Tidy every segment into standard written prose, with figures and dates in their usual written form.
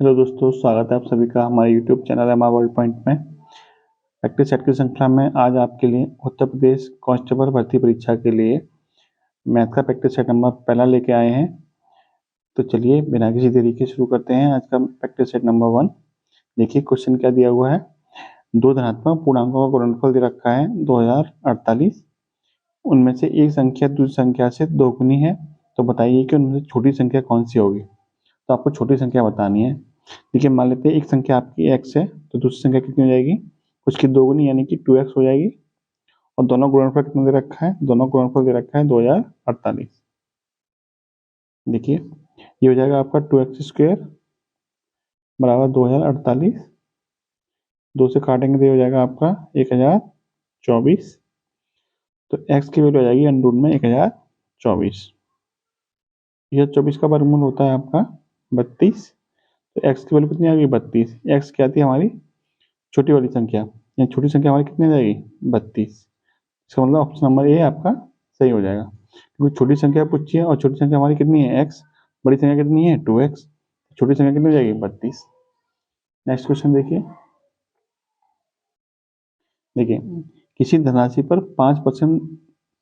Hello दोस्तों, स्वागत है आप सभी का हमारे YouTube channel M world point में। प्रैक्टिस सेट की श्रृंखला में आज आपके लिए उत्तर प्रदेश कांस्टेबल भर्ती परीक्षा के लिए मैथ का प्रैक्टिस सेट नंबर पहला लेके आए हैं। तो चलिए बिना किसी देरी के शुरू करते हैं आज का प्रैक्टिस सेट नंबर 1। देखिए क्वेश्चन क्या दिया हुआ है। दो धनात्मक पूर्णांकों का गुणनफल दे रखा है 2048। उनमें से एक संख्या दूसरी संख्या से दोगुनी है, तो बताइए कि उनमें से छोटी संख्या कौन सी होगी। तो आपको छोटी संख्या बतानी है। देखिए मान लेते हैं एक संख्या आपकी x है, तो दूसरी संख्या कितनी हो जाएगी, उसकी दोगुनी यानी कि 2x हो जाएगी। और दोनों गुणनफल कितना दे रखा है, दोनों गुणनफल दे रखा है 2048। देखिए ये हो जाएगा आपका 2x² बराबर 2048। 2 से काटेंगे तो ये हो जाएगा आपका 1024। तो x की वैल्यू आ जाएगी अंडर में 1024। यह 24 का वर्गमूल होता है आपका 32। तो x की वैल्यू कितनी आ गई 32। x क्या थी हमारी छोटी वाली संख्या, या छोटी संख्या हमारी कितनी आ जाएगी 32। इसका मतलब ऑप्शन नंबर ए आपका सही हो जाएगा, क्योंकि छोटी संख्या पूछी है और छोटी संख्या हमारी कितनी है x, बड़ी संख्या कितनी है 2x, छोटी संख्या कितनी हो जाएगी 32। नेक्स्ट क्वेश्चन देखिए किसी धनराशि पर 5%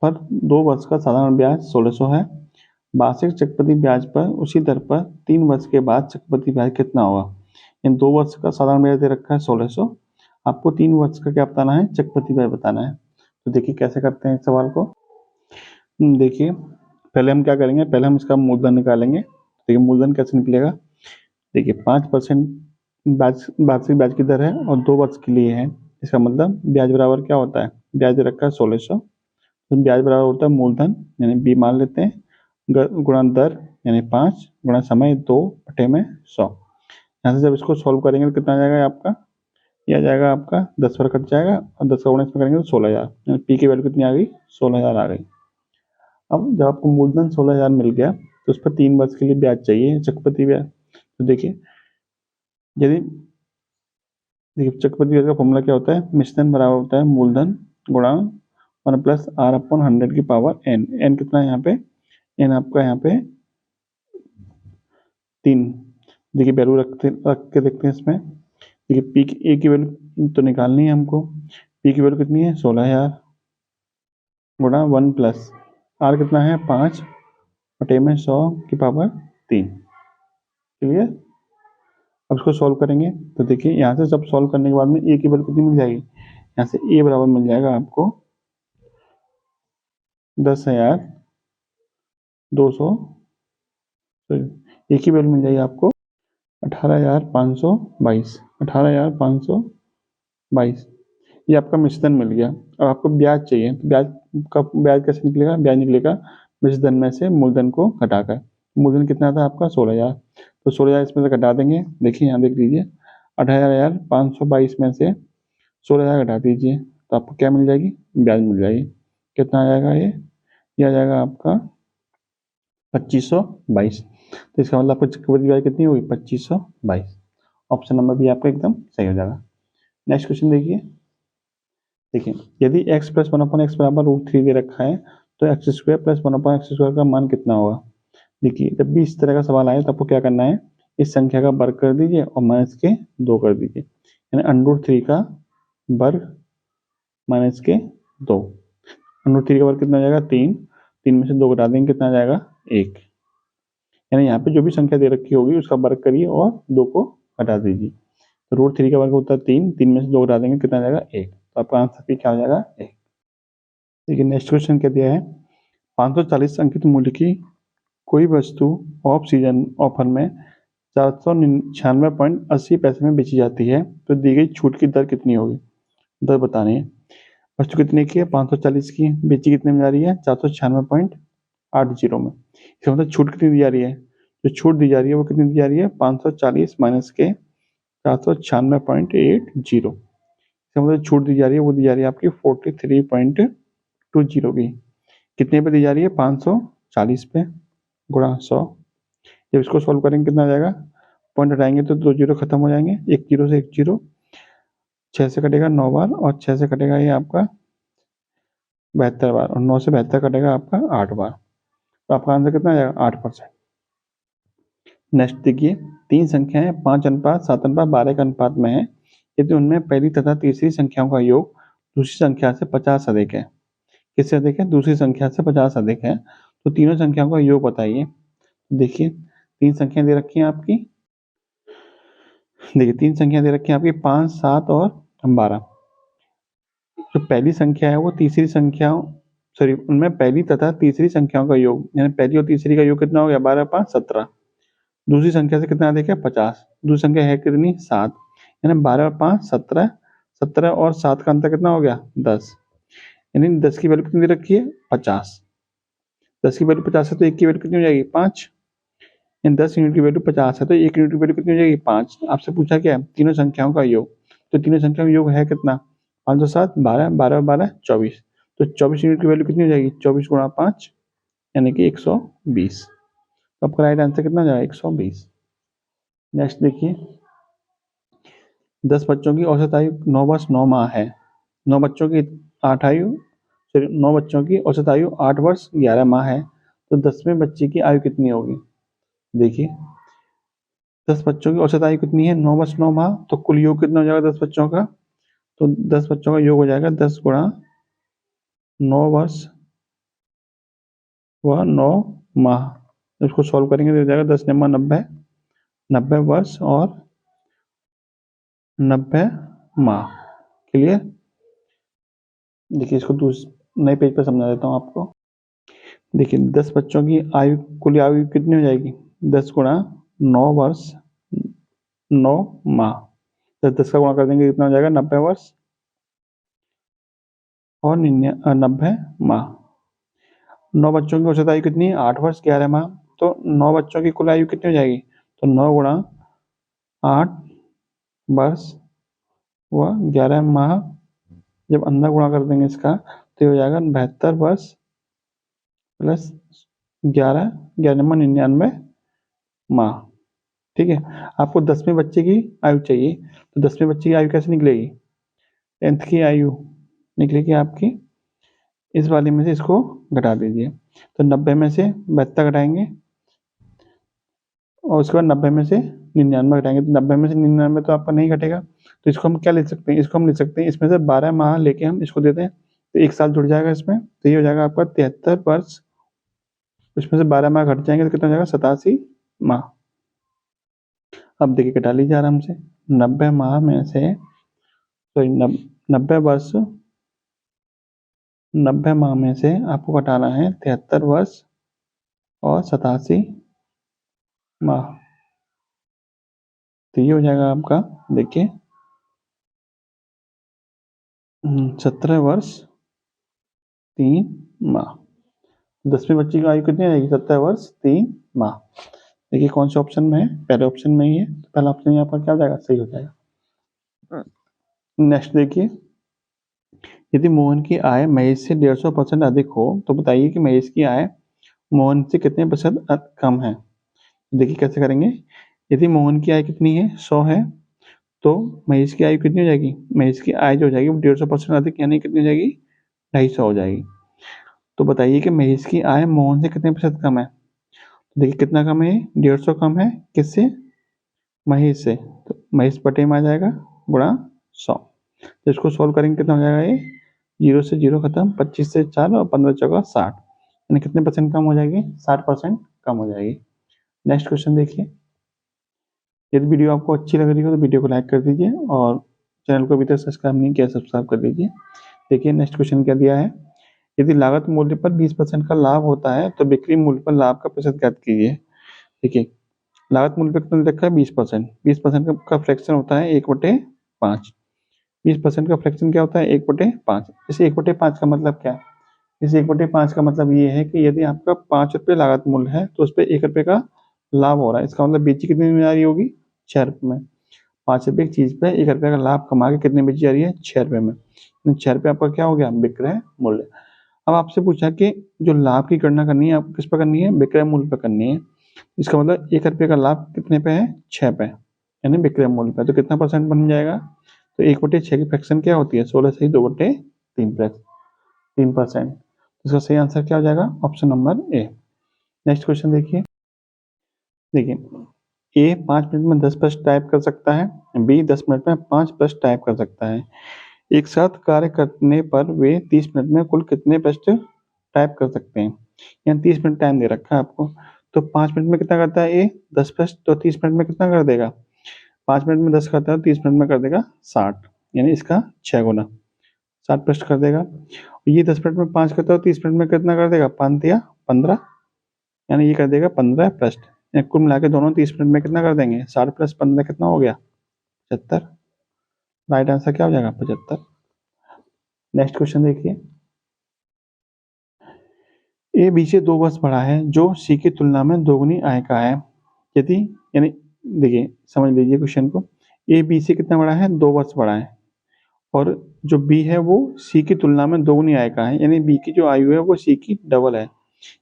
पर 2 वर्ष का साधारण ब्याज 1600 है। वार्षिक चक्रवृद्धि ब्याज पर उसी दर पर 3 वर्ष के बाद चक्रवृद्धि ब्याज कितना होगा। इन 2 वर्ष का साधारण ब्याज दे रखा है 1600, आपको 3 वर्ष का क्या बताना है, चक्रवृद्धि ब्याज बताना है। तो देखिए कैसे करते हैं इस सवाल को। देखिए पहले हम क्या करेंगे, पहले हम इसका मूलधन निकालेंगे। देखिए मूलधन कैसे निकलेगा। देखिए 5% वार्षिक ब्याज की दर है और 2 वर्ष के लिए है। इसका मतलब ब्याज बराबर क्या होता है, ब्याज दे रखा है 1600, तो ब्याज बराबर होता है मूलधन यानी बी मान लेते हैं, गुणा दर यानी 5 गुणा समय 2/100। यहाँ से जब इसको सॉल्व करेंगे तो कितना आ जाएगा आपका, ये आ जाएगा आपका 10 पर कट जाएगा और 10 का गुणा इसमें करेंगे तो 16000। पी की वैल्यू कितनी आ गई 16000 आ गई। अब जब आपको मूलधन 16000 मिल गया तो उस पर 3 वर्ष के लिए ब्याज चाहिए, चक्रवृद्धि ब्याज। तो देखिए यदि चक्रवृद्धि ब्याज का फॉर्मूला क्या होता है, मिश्रण बराबर होता है मूलधन गुणा 1 प्लस r/100 की पावर n। n कितना है यहाँ पे, n आपका यहाँ पे 3। देखिए वैल्यू रख के देखते हैं इसमें। देखिए पी की ए की वैल्यू तो निकालनी है हमको। पी की वैल्यू कितनी है 16000 गुणा 1 प्लस आर कितना है 5/100 की पावर 3। क्लियर। अब इसको सॉल्व करेंगे तो देखिए यहाँ से सब सॉल्व करने के बाद में ए की वैल्यू कितनी मिल जाएगी, यहाँ से ए बराबर मिल जाएगा आपको 10,200। ए की वैल्यू मिल जाएगी आपको 18,522। ये आपका मिश्रण मिल गया। अब आपको ब्याज चाहिए, तो ब्याज कैसे निकलेगा, ब्याज निकलेगा मिश्रण में से मूलधन को घटाकर। मूलधन कितना था आपका 16000, तो 16000 इसमें से घटा देंगे। देखिए यहाँ देख लीजिए 18,522 में से 16000 घटा दीजिए तो आपको क्या मिल जाएगी, ब्याज मिल जाएगी। कितना आ जाएगा ये आ जाएगा आपका 2522। तो इसका मतलब आपको चक्रवृद्धि ब्याज कितनी होगी 2522। ऑप्शन नंबर भी आपका एकदम सही हो जाएगा। नेक्स्ट क्वेश्चन देखिए यदि x प्लस 1/x बराबर √3 दे रखा है तो x² प्लस 1/x² का मान कितना होगा। देखिए जब भी इस तरह का सवाल आए तो आपको क्या करना है, इस संख्या का वर्ग कर दीजिए और माइनस के 2 कर दीजिए, यानी √3 का वर्ग माइनस के 2। √3 का वर्ग कितना आ जाएगा 3, 3 में से 2 घटा देंगे कितना आ जाएगा 1। यानी यहाँ पे जो भी संख्या दे रखी होगी उसका वर्ग करिए और 2 को हटा दीजिए। तो √3 का वर्ग होता है 3, 3 में से 2 घटा देंगे कितना आ जाएगा 1। तो आपका आंसर भी क्या हो जाएगा 1। देखिए नेक्स्ट क्वेश्चन क्या दिया है, 540 अंकित मूल्य की कोई वस्तु ऑफ सीजन ऑफर में 496.80 पैसे में बेची जाती है, तो दी गई छूट की दर कितनी होगी। दर बतानी है। वस्तु कितने की है 540 की, बेची कितने में जा रही है 496.80 में। इसका मतलब छूट कितनी दी जा रही है, जो छूट दी जा रही है वो कितनी दी जा रही है 540 माइनस के 496.80। इसका मतलब छूट दी जा रही है वो दी जा रही है आपकी 43.20 की। कितने पे दी जा रही है 540 पे गुणा 100। जब इसको सॉल्व करेंगे कितना आ जाएगा, पॉइंट हटाएंगे तो 2 जीरो खत्म हो जाएंगे, 1 जीरो से 1 जीरो, 6 से कटेगा 9 बार और 6 से कटेगा ये आपका 72 बार और 9 से 72 कटेगा आपका 8 बार। तो आपका आंसर कितना आ जाएगा 8%। नेक्स्ट देखिए, 3 संख्याएं 5 अनुपात 7 अनुपात 12 के अनुपात में है, यदि उनमें पहली तथा तीसरी संख्याओं का योग दूसरी संख्या से 50 अधिक है। किससे अधिक है? दूसरी संख्या से 50 अधिक है। तो तीनों संख्याओं का योग बताइए। देखिए 3 संख्या दे रखी हैं आपकी। देखिए 3 संख्या दे रखी हैं आपकी 5, 7 और 12। जो पहली संख्या है वो तीसरी संख्या, सॉरी, उनमें पहली तथा तीसरी संख्याओं का योग, यानी पहली और तीसरी का योग कितना हो गया? 12, 5, 17। दूसरी संख्या से कितना अधिक है? 50। दूसरी संख्या है कितनी? 7। यानी 12, 5, 17। 17 और 7 का अंतर कितना हो गया? 10। यानी 10 की वैल्यू कितनी दे रखी है? 50। 10 की वैल्यू 50 है तो 1 की वैल्यू कितनी हो जाएगी? 5। यानी 10 यूनिट की वैल्यू 50 है तो 1 यूनिट की वैल्यू कितनी हो जाएगी? 5। आपसे पूछा क्या है? तीनों संख्याओं का योग। तो तीनों संख्याओं का योग है कितना? 5 और 7 12, 12 12 24। तो 24 यूनिट की वैल्यू कितनी हो जाएगी? 24 गुणा 5 यानी कि 120। तो आपका राइट आंसर कितना हो जाएगा? 120। नेक्स्ट देखिए, 10 बच्चों की औसत आयु 9 वर्ष 9 माह है। 9 बच्चों की 9 बच्चों की औसत आयु 8 वर्ष 11 माह है। तो 10वें बच्चे की आयु कितनी होगी? देखिए 10 बच्चों की औसत आयु कितनी है? 9 वर्ष 9 माह। तो कुल योग कितना हो जाएगा 10 बच्चों का? तो 10 बच्चों का योग हो जाएगा 10 गुणा 9 वर्ष व 9 माह। इसको सॉल्व करेंगे तो हो जाएगा 10 9 90, 90 वर्ष और 90 माह। क्लियर? देखिए इसको नए पेज पर समझा देता हूँ आपको। देखिए 10 बच्चों की आयु, कुल आयु कितनी हो जाएगी? 10 गुणा 9 वर्ष 9 माह। 10 का गुणा कर देंगे कितना हो जाएगा? 90 वर्ष और 90 माह। 9 बच्चों की औसत आयु कितनी है? 8 वर्ष 11 माह। तो 9 बच्चों की कुल आयु कितनी हो जाएगी? तो 9 गुणा 8 वर्ष व 11 माह। जब अंदर गुणा कर देंगे इसका तो ये हो जाएगा 72 वर्ष प्लस 11, 11 99 माह। ठीक है, आपको 10वें बच्चे की आयु चाहिए। तो 10वें बच्चे की आयु कैसे निकलेगी? 10th की आयु निकलेगी आपकी, इस वाले में से इसको घटा दीजिए। तो 90 में से 72 घटाएंगे और उसके बाद 90 में से 99 घटाएंगे। तो 90 में से 99 तो आपका नहीं घटेगा। तो इसको हम क्या लिख सकते हैं? इसको हम लिख सकते हैं, इसमें से 12 माह लेके हम इसको देते हैं तो 1 साल जुड़ जाएगा इसमें। तो ये हो जाएगा आपका 73 वर्ष। इसमें से 12 माह घट जाएंगे तो कितना हो जाएगा? 87 माह। अब देखिए घटा लीजिए आराम से। 90 माह में से, सॉरी 90 वर्ष, 90 माह में से आपको घटाना है 73 वर्ष और 87 माह। तो ये हो जाएगा आपका, देखिए 17 वर्ष 3 माह। 10वें बच्चे की आयु कितनी रहेगी? 17 वर्ष 3 माह। देखिए कौन से ऑप्शन में है? पहले ऑप्शन में ही है, तो पहला ऑप्शन यहाँ पर क्या हो जाएगा? सही हो जाएगा। नेक्स्ट देखिए, यदि मोहन की आय महेश से 150% अधिक हो तो बताइए कि महेश की आय मोहन से कितने प्रतिशत कम है? देखिए कैसे करेंगे। यदि मोहन की आय कितनी है? 100 है, तो महेश की आयु कितनी हो जाएगी? महेश की आय जो हो जाएगी वो 150% अधिक, यानी कितनी हो जाएगी? 250 हो जाएगी। तो बताइए कि महेश की आय मोहन से कितने प्रतिशत कम है? देखिए कितना कम है? 150 कम है। किससे? महेश से। तो महेश बटे में आ जाएगा गुणा 100। तो इसको सोल्व करेंगे कितना हो जाएगा? ये 0 से 0 खत्म, 25 से 4 और 15 चौका 60, यानी कितने परसेंट कम हो जाएगी? 60% कम हो जाएगी। नेक्स्ट क्वेश्चन देखिए, यदि वीडियो आपको अच्छी लग रही हो तो वीडियो को लाइक कर दीजिए और चैनल को अभी तक सब्सक्राइब नहीं किया सब्सक्राइब कर दीजिए। देखिए नेक्स्ट क्वेश्चन क्या दिया है। यदि लागत मूल्य पर 20% का लाभ होता है तो बिक्री मूल्य पर लाभ का प्रतिशत ज्ञात कीजिए। देखिए लागत मूल्य पर कितना रखा है? 20%। 20% का फ्रैक्शन होता है 1/5। 20% का फ्रैक्शन क्या होता है? 1/5। इसे 1/5 का मतलब क्या है? इस 1/5 का मतलब ये है कि यदि आपका 5 रुपये लागत मूल्य है तो उस पर 1 रुपये का लाभ हो रहा है। इसका मतलब बेची कितने में आ रही होगी? 6 रुपये में। 5 रुपये की चीज पे 1 रुपये का लाभ कमा के कितने बेची जा रही है? 6 रुपये में। 6 रुपये आपका क्या हो गया? विक्रय मूल्य। अब आपसे पूछा कि जो लाभ की गणना करनी है आपको किस पर करनी है? विक्रय मूल्य पर करनी है। इसका मतलब 1 रुपये का लाभ कितने पे है? 6 पे, यानी विक्रय मूल्य पे। तो कितना परसेंट बन जाएगा? तो 1/6 की फ्रैक्शन क्या होती है? 16 सही 2/3%। इसका सही आंसर क्या हो जाएगा? Option number A. Next question देखिए। देखिए ए 5 मिनट में 10 प्रश्न टाइप कर सकता है, बी 10 मिनट में 5 प्रश्न टाइप कर सकता है। एक साथ कार्य करने पर वे 30 मिनट में कुल कितने प्रश्न टाइप कर सकते हैं? यहाँ 30 मिनट टाइम दे रखा है आपको, तो 5 मिनट में कितना करता है ए 10 प्रश्न, तो 30 मिनट में कितना कर देगा? 5 मिनट में 10 करता है, 30 मिनट में कर देगा 60, यानी इसका 6 गुना 60 प्रश्न कर देगा। ये 10 मिनट में 5 करता है, 30 मिनट में कितना कर देगा? 5 या 15, यानी ये कर देगा 15 प्रश्न। कुल मिला के दोनों 30 मिनट में कितना कर देंगे? 60 प्लस 15 कितना हो गया? 75। राइट आंसर क्या हो जाएगा? 75। नेक्स्ट क्वेश्चन देखिए, ए बी से 2 वर्ष बड़ा है जो सी की तुलना में दोगुनी आय का है। यदि, यानी देखिए समझ लीजिए क्वेश्चन को, ए बी से कितना बड़ा है? 2 वर्ष बड़ा है, और जो बी है वो सी की तुलना में दोगुनी आय का है, यानी बी की जो आयु है वो सी की डबल है।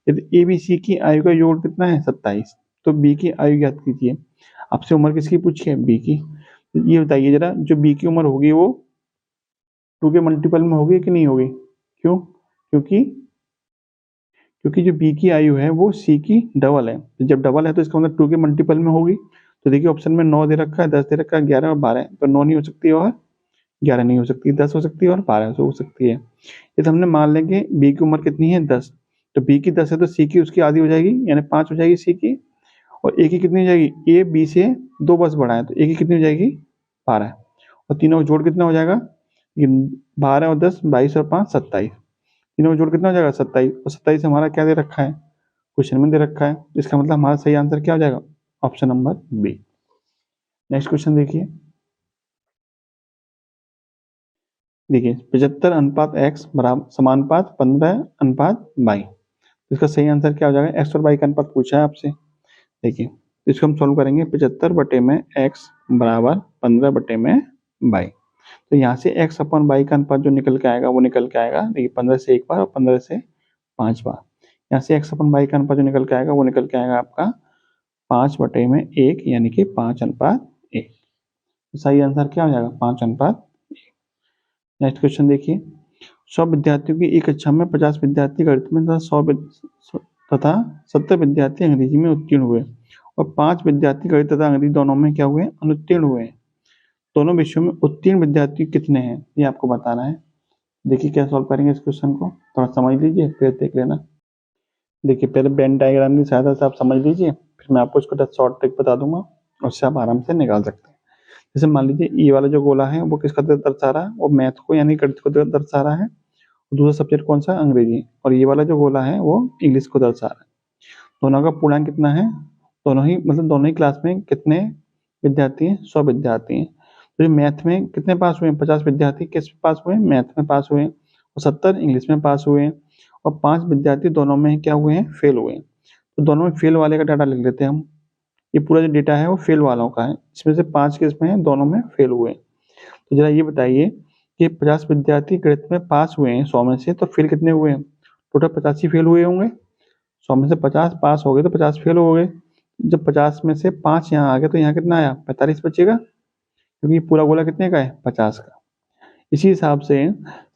यदि ए बी सी की आयु का योग कितना है? 27, तो बी की आयु ज्ञात कीजिए। आपसे उम्र किसकी पूछी है? बी की। ये बताइए जरा, जो बी की उम्र होगी वो 2 के मल्टीपल में होगी कि नहीं होगी? क्यों? क्योंकि जो बी की आयु है वो सी की डबल है, तो जब डबल है तो इसका मतलब 2 के मल्टीपल में होगी। तो देखिए ऑप्शन में 9 दे रखा है, 10 दे रखा है, 11 और 12, तो 9 नहीं हो सकती और 11 नहीं हो सकती, 10 हो सकती है और 12 हो सकती है। यदि हमने मान लें कि बी की उम्र कितनी है? 10, तो बी की 10 है तो सी की उसकी आधी हो जाएगी, यानी 5 हो जाएगी सी की, और ए की कितनी हो जाएगी? ए बी से 2 वर्ष बड़ा है, तो ए की कितनी हो जाएगी? 12, और तीनों का जोड़ कितना हो जाएगा? 12 और 10 22 और 5 27, तीनों का जोड़ कितना हो जाएगा? 27, और 27 हमारा क्या दे रखा है? क्वेश्चन में दे रखा है, इसका मतलब हमारा सही आंसर क्या हो जाएगा? Option number B. Next question देखिए, 75 अनुपात x बराबर समानुपात 15 अनुपात y, तो इसका सही आंसर क्या हो जाएगा? x और y का अनुपात पूछा है आपसे। देखिए तो इसको हम सॉल्व करेंगे, 75 बटे में x बराबर 15 बटे में y, तो यहाँ से x अपन y का अनुपात जो निकल के आएगा वो निकल के आएगा, देखिए 15 से 1 बार और 15 से 5 बार, यहाँ से x अपन y का अनुपात जो निकल के आएगा वो निकल के आएगा आपका 5 बटे में 1, यानी कि 5 अनुपात 1। सही आंसर क्या हो जाएगा? 5 अनुपात 1। नेक्स्ट क्वेश्चन देखिए, 100 विद्यार्थियों की एक कक्षा में 50 विद्यार्थी गणित में तथा 70 विद्यार्थी अंग्रेजी में उत्तीर्ण हुए, और 5 विद्यार्थी गणित तथा अंग्रेजी दोनों में क्या हुए? अनुत्तीर्ण हुए। दोनों विषयों में उत्तीर्ण विद्यार्थी कितने हैं ये आपको बताना है। देखिए क्या सॉल्व करेंगे इस क्वेश्चन को, थोड़ा समझ लीजिए फिर देख लेना। देखिए पहले वेन डायग्राम की सहायता से आप समझ लीजिए, फिर मैं आपको इसको शॉर्ट ट्रिक बता दूंगा, उससे आप आराम से निकाल सकते हैं। जैसे मान लीजिए ये वाला जो गोला है वो किसका दर्शा रहा है? वो मैथ को यानी गणित को दर्शा रहा है। दूसरा सब्जेक्ट कौन सा? अंग्रेजी। और ये वाला जो गोला है वो इंग्लिश को दर्शा रहा है। दोनों का पूर्णांक कितना है? दोनों ही मतलब दोनों ही क्लास में कितने विद्यार्थी हैं? 100 विद्यार्थी हैं। तो मैथ में कितने पास हुए हैं? 50 विद्यार्थी किस पास हुए हैं? मैथ में पास हुए हैं, और 70 इंग्लिश में पास हुए हैं, और 5 विद्यार्थी दोनों में क्या हुए हैं? फेल हुए हैं। तो दोनों में फेल वाले का डाटा लिख लेते हैं हम। ये पूरा जो डेटा है वो फेल वालों का है, इसमें से 5 किस में है? दोनों में फेल हुए हैं। तो जरा ये बताइए कि 50 विद्यार्थी गणित में पास हुए हैं 100 में से, तो फेल कितने हुए हैं? टोटल 50 ही फेल हुए होंगे। 100 में से 50 पास हो गए तो 50 फेल हो गए। जब 50 में से 5 यहाँ आ गए तो यहाँ कितना आया? 45 बचेगा, क्योंकि पूरा गोला कितने का है? 50 का। इसी हिसाब से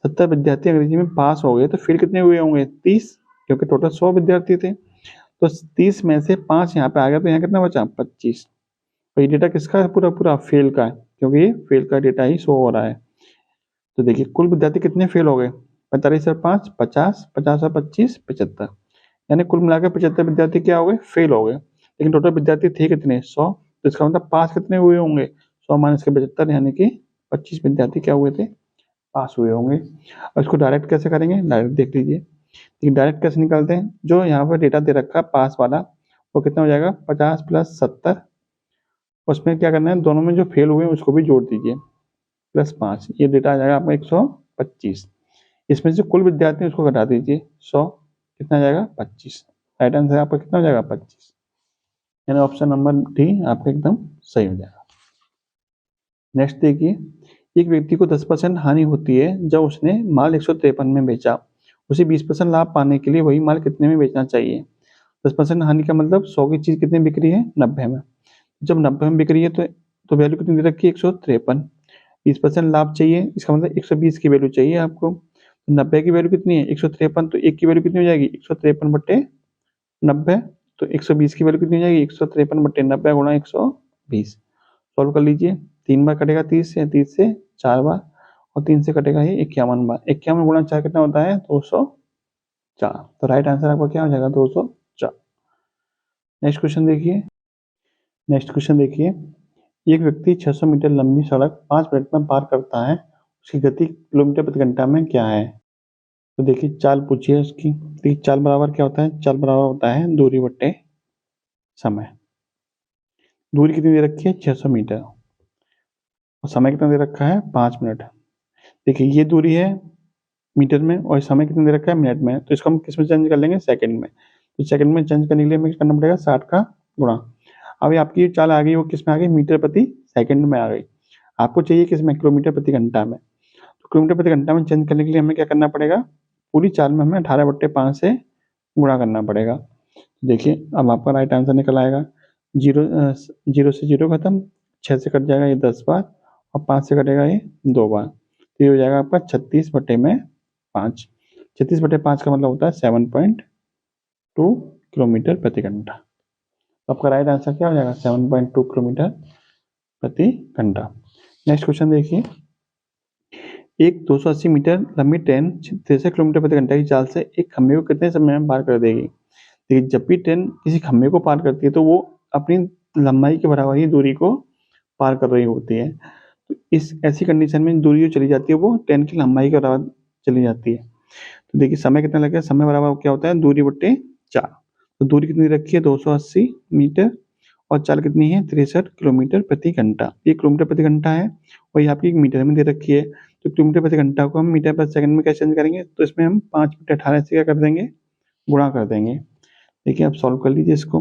70 विद्यार्थी अंग्रेजी में पास हो गए तो फेल कितने हुए होंगे? 30, क्योंकि टोटल 100 विद्यार्थी थे। तो 30 में से 5 यहाँ पे आ गया तो यहाँ कितना बचा? 25। तो ये डेटा किसका है? पूरा पूरा फेल का है, क्योंकि ये फेल का डेटा ही शो हो रहा है। तो देखिए कुल विद्यार्थी कितने फेल हो गए? 45 और 5 50, 50 और 25 75, यानी कुल मिलाकर 75 विद्यार्थी क्या हो गए? फेल हो गए। लेकिन टोटल विद्यार्थी थे कितने? 100, तो इसका मतलब पास कितने हुए होंगे? 100 माइनस के 75, यानी कि 25 विद्यार्थी क्या हुए थे? पास हुए होंगे। और इसको डायरेक्ट कैसे करेंगे? डायरेक्ट देख लीजिए, लेकिन डायरेक्ट कैसे निकालते हैं? जो यहाँ पर डेटा दे रखा पास वाला वो कितना हो जाएगा? 50 प्लस 70, उसमें क्या करना है? दोनों में जो फेल हुए हैं उसको भी जोड़ दीजिए, प्लस 5, ये डेटा आ जाएगा आपका 125। इसमें से कुल विद्यार्थी उसको घटा दीजिए 100, कितना आ जाएगा? 25। राइट आंसर आपका कितना हो जाएगा? 25, यानी ऑप्शन नंबर डी आपका एकदम सही हो जाएगा। नेक्स्ट देखिए, एक व्यक्ति को 10% हानि होती है जब उसने माल 153 में बेचा, उसे 20% लाभ पाने के लिए वही माल कितने में बेचना चाहिए? 10% हानि का मतलब 100 की चीज कितने बिक रही है? 90 में। जब 90 में बिक रही है तो वैल्यू कितनी दे रखी है? 153। 20% लाभ चाहिए, इसका मतलब 120 की वैल्यू चाहिए आपको। 90 की वैल्यू कितनी है? 153, तो 1 की वैल्यू कितनी हो जाएगी? 153 बटे 90, तो 120 की वैल्यू कितनी हो जाएगी, 153/90 गुणा 120। सॉल्व कर लीजिए, 3 बार कटेगा 30 से 4 बार, और 3 से कटेगा ये 51 बार। 51 गुणा 4 कितना होता है, 204। तो राइट आंसर आपका क्या हो जाएगा, 204। नेक्स्ट क्वेश्चन देखिए, एक व्यक्ति 600 मीटर लंबी सड़क 5 मिनट में पार करता है, उसकी गति किलोमीटर प्रति घंटा में क्या है। तो देखिए चाल पूछिए उसकी। देखिए चाल बराबर क्या होता है, चाल बराबर होता है दूरी बट्टे समय। दूरी कितनी दे रखी है, 600 मीटर, और समय कितना दे रखा है, 5 मिनट। देखिए ये दूरी है मीटर में, और समय कितना दे रखा है, मिनट में। तो इसको हम किस में चेंज कर लेंगे, सेकंड में। तो सेकंड में चेंज करने के लिए हमें करना पड़ेगा 60 का गुणा। अभी आपकी चाल आ गई, वो किस में आ गई, मीटर प्रति सेकंड में आ गई। आपको चाहिए किस में, किलोमीटर प्रति घंटा में। तो किलोमीटर प्रति घंटा में चेंज करने के लिए हमें क्या करना पड़ेगा, पूरी चाल में हमें 18/5 से गुणा करना पड़ेगा। देखिए अब आपका राइट आंसर निकल आएगा। जीरो से जीरो खत्म, 6 से कट जाएगा ये 10 बार, और 5 से कटेगा ये 2 बार। तो ये हो जाएगा आपका 36/5। 36/5 का मतलब होता है 7.2 किलोमीटर प्रति घंटा। तो आपका राइट आंसर क्या हो जाएगा, 7.2 किलोमीटर प्रति घंटा। नेक्स्ट क्वेश्चन देखिए, एक 280 मीटर लंबी ट्रेन 63 किलोमीटर प्रति घंटा की चाल से एक खंभे को कितने समय में पार कर देगी। देखिए जब भी ट्रेन किसी खंभे को पार करती है तो वो अपनी लंबाई के बराबर ही दूरी को पार कर रही होती है। तो इस ऐसी कंडीशन में दूरी जो चली जाती है वो ट्रेन की लंबाई के बराबर चली जाती है। तो देखिए समय कितना लगेगा, समय बराबर क्या होता है, दूरी बट्टे 4। तो दूरी कितनी रखी है, 280 मीटर, और चाल कितनी है, 63 किलोमीटर प्रति घंटा। ये किलोमीटर प्रति घंटा है, और ये आपकी मीटर में दे रखी है। तो किलोमीटर प्रति घंटा को हम मीटर पर सेकंड में कैसे चेंज करेंगे, तो इसमें हम 5/18 से क्या कर देंगे, गुणा कर देंगे। देखिए आप सॉल्व कर लीजिए इसको।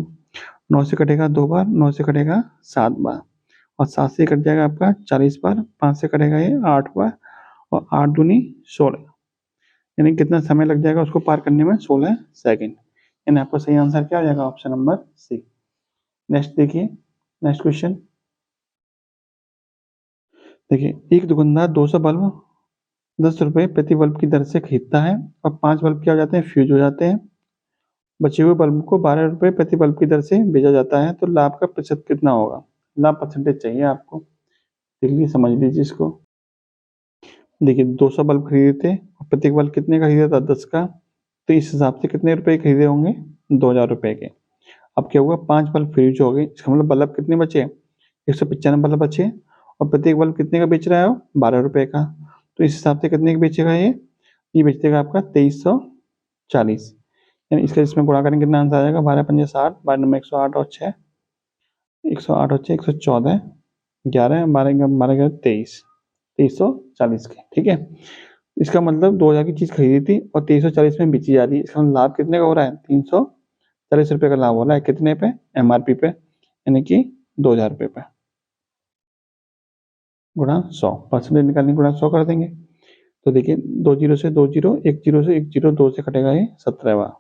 9 से कटेगा 2 बार, 9 से कटेगा 7 बार, और 7 से कट जाएगा आपका 40 बार, 5 से कटेगा ये 8 बार, और 8 दूनी 16, यानी कितना समय लग जाएगा उसको पार करने में, 16 सेकंड। यानी आपका सही आंसर क्या हो जाएगा, ऑप्शन नंबर सी। नेक्स्ट देखिए, नेक्स्ट क्वेश्चन देखिए, एक दुकानदार 200 बल्ब 10 रुपए प्रति बल्ब की दर से खरीदता है, और 5 बल्ब क्या हो जाते हैं, फ्यूज हो जाते हैं। बचे हुए बल्ब को 12 रुपए प्रति बल्ब की दर से बेचा जाता है, तो लाभ का प्रतिशत कितना होगा। लाभ परसेंटेज चाहिए आपको, देख लीजिए, समझ लीजिए इसको। देखिए 200 बल्ब खरीदे थे, और प्रत्येक बल्ब कितने का खरीदा था, 10 का। तो इस हिसाब से कितने रुपए खरीदे होंगे, 2000 रुपए के। अब क्या हुआ, 5 बल्ब फ्यूज हो गए, इसका मतलब बल्ब कितने बचे, 195 बल्ब बचे, और प्रत्येक बल्ब कितने का बेच रहा है, 12 रुपए का। तो इस हिसाब से कितने का बेचेगा ये बेच देगा आपका 2340। यानी इसका इसमें गुणा करेंगे कितना आंसर आ जाएगा, 12×5 60, 12×9 108, और 6 108 और 6 114, 11 12 12 23, 2340 के, ठीक है। इसका मतलब 2000 की चीज खरीदी थी और 2340 में बेची जा रही है। इसका लाभ कितने का हो रहा है, 340 रुपए का लाभ हो रहा है। कितने पे, एमआरपी पे, यानी कि 2000 रुपए पे। गुणा 100, परसेंटेज निकालने गुणा 100 कर देंगे। तो देखिए 2 जीरो से 2 जीरो, 1 जीरो से 1 जीरो, 2 से कटेगा ये 17 बार।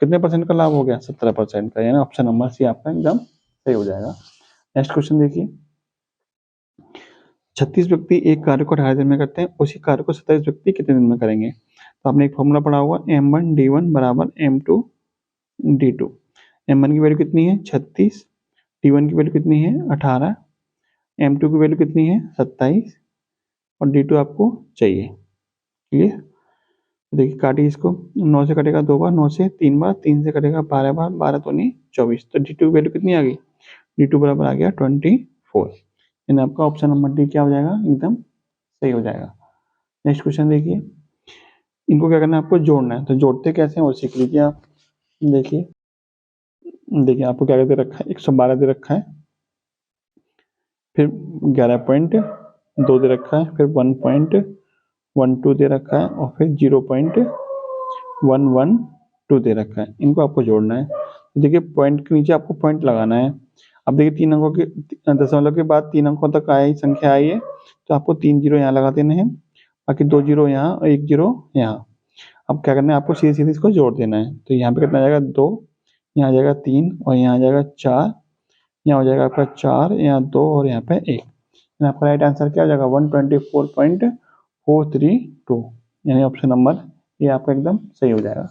कितने परसेंट का लाभ हो गया, 17% का, यानी ऑप्शन नंबर सी आपका एकदम सही हो जाएगा। नेक्स्ट क्वेश्चन देखिए, 36 व्यक्ति एक कार्य को 18 दिन में करते हैं, उसी कार्य को 27 व्यक्ति कितने दिन में करेंगे। तो आपने एक फॉर्मूला पढ़ा होगा, M1D1 बराबर M2D2। M1 की वैल्यू कितनी है, 36, D1 की वैल्यू कितनी है, 18, M2 की वैल्यू कितनी है, 27, और D2 आपको चाहिए। क्लियर, देखिए काटिए इसको। 9 से कटेगा 2 बार, 9 से 3 बार, 3 से कटेगा 12 बार, 12 दूनी 24। तो D2 की वैल्यू कितनी आ गई, D2 बराबर आ गया 24। यानी आपका ऑप्शन नंबर डी क्या हो जाएगा, एकदम सही हो जाएगा। नेक्स्ट क्वेश्चन देखिए, इनको क्या करना है, आपको जोड़ना है। तो जोड़ते कैसे हैं वो सीख लीजिए आप। देखिए देखिए आपको क्या दे रखा है, 112 दे रखा है, फिर 11.2 दे रखा है, फिर 1.12 दे रखा है, और फिर 0.112 दे रखा है। इनको आपको जोड़ना है। तो देखिए पॉइंट के नीचे आपको पॉइंट लगाना है। अब देखिए 3 अंकों के दशमलव के बाद 3 अंकों तक आई संख्या आई है, तो आपको 3 जीरो यहाँ लगा देने हैं, बाकी 2 जीरो यहाँ और 1 जीरो यहाँ। अब क्या करना है, आपको सीधे सीधे इसको जोड़ देना है। तो यहाँ पे कितना आ जाएगा, 2, यहाँ आ जाएगा 3, और यहाँ आ जाएगा 4, यहाँ हो जाएगा आपका 4, यहाँ 2, और यहाँ पे 1। आपका राइट आंसर क्या हो जाएगा, 124.432, यानी ऑप्शन नंबर ये आपका एकदम सही हो जाएगा।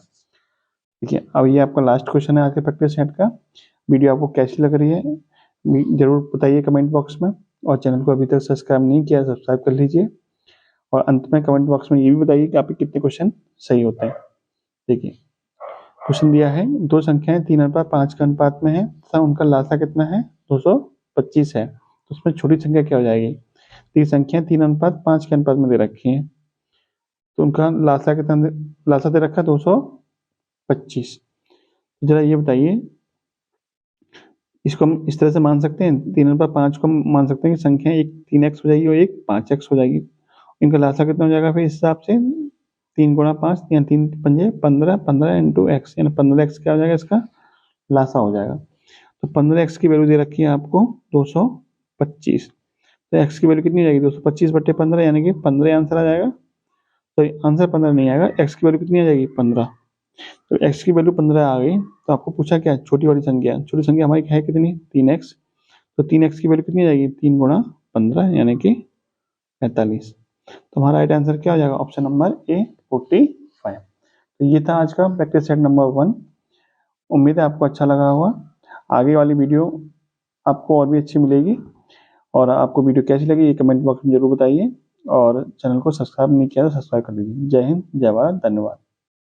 देखिए, अब ये आपका लास्ट क्वेश्चन है आज के प्रैक्टिस सेट का। वीडियो आपको कैसी लग रही है जरूर बताइए कमेंट बॉक्स में, और चैनल को अभी तक सब्सक्राइब नहीं किया सब्सक्राइब कर लीजिए, और अंत में कमेंट बॉक्स में ये भी बताइए कि आपके कितने क्वेश्चन सही होते हैं। देखिए, क्वेश्चन दिया है, दो संख्याएं 3:5 के अनुपात में है तथा उनका लासा कितना है, 225 है, तो उसमें छोटी संख्या क्या हो जाएगी। तो ये संख्याएं 3:5 के अनुपात में दे रखी हैं, तो उनका लासा कितना लासा दे रखा है 225। जरा ये बताइए, इसको हम इस तरह से मान सकते हैं, 3:5 को हम मान सकते हैं कि संख्या एक 3x हो जाएगी और एक 5x हो जाएगी। इनका लासा कितना हो जाएगा फिर इस हिसाब से, 3 गुणा 5 या 3 पंजे 15, 15 इंटू एक्स, यानी 15x क्या हो जाएगा इसका लासा हो जाएगा। तो 15x की वैल्यू दे रखी है आपको 225, तो x की वैल्यू कितनी हो जाएगी 225/15, यानी कि 15 आंसर आ जाएगा। तो आंसर 15 नहीं आएगा, x की वैल्यू कितनी आ जाएगी 15। तो x की वैल्यू 15 आ गई, तो आपको पूछा क्या, छोटी वाली संख्या, छोटी संख्या हमारी है कितनी 3x, तो 3x की वैल्यू कितनी आ जाएगी 3 गुणा 15 यानी कि 45। तो हमारा राइट आंसर क्या हो जाएगा, ऑप्शन नंबर ए 45। तो ये था आज का प्रैक्टिस सेट नंबर 1। उम्मीद है आपको अच्छा लगा होगा। आगे वाली वीडियो आपको और भी अच्छी मिलेगी, और आपको वीडियो कैसी लगी ये कमेंट बॉक्स में जरूर बताइए, और चैनल को सब्सक्राइब नहीं किया तो सब्सक्राइब कर लीजिए। जय हिंद, जय भारत, धन्यवाद।